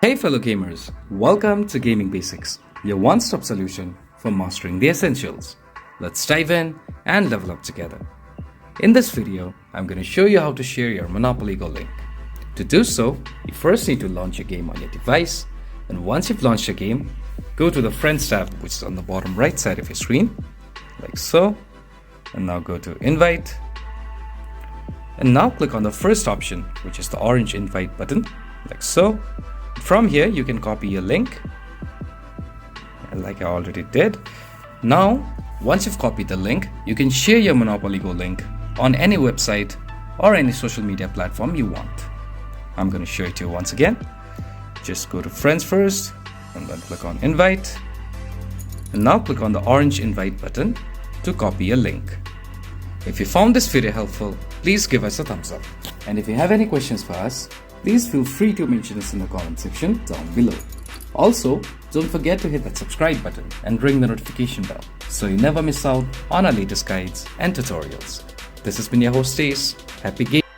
Hey fellow gamers, welcome to Gaming Basics, your one-stop solution for mastering the essentials. Let's dive in and level up together. In this video, I'm going to show you how to share your Monopoly Go link. To do so, you first need to launch your game on your device, and once you've launched your game, go to the Friends tab which is on the bottom right side of your screen, like so, and now go to Invite, and now click on the first option which is the orange Invite button, like so. From here, you can copy your link, like I already did. Now, once you've copied the link, you can share your Monopoly Go link on any website or any social media platform you want. I'm going to show it to you once again. Just go to Friends first, and then click on Invite. And now click on the orange Invite button to copy your link. If you found this video helpful, please give us a thumbs up. And if you have any questions for us, please feel free to mention us in the comment section down below. Also, don't forget to hit that subscribe button and ring the notification bell so you never miss out on our latest guides and tutorials. This has been your host Ace. Happy gaming!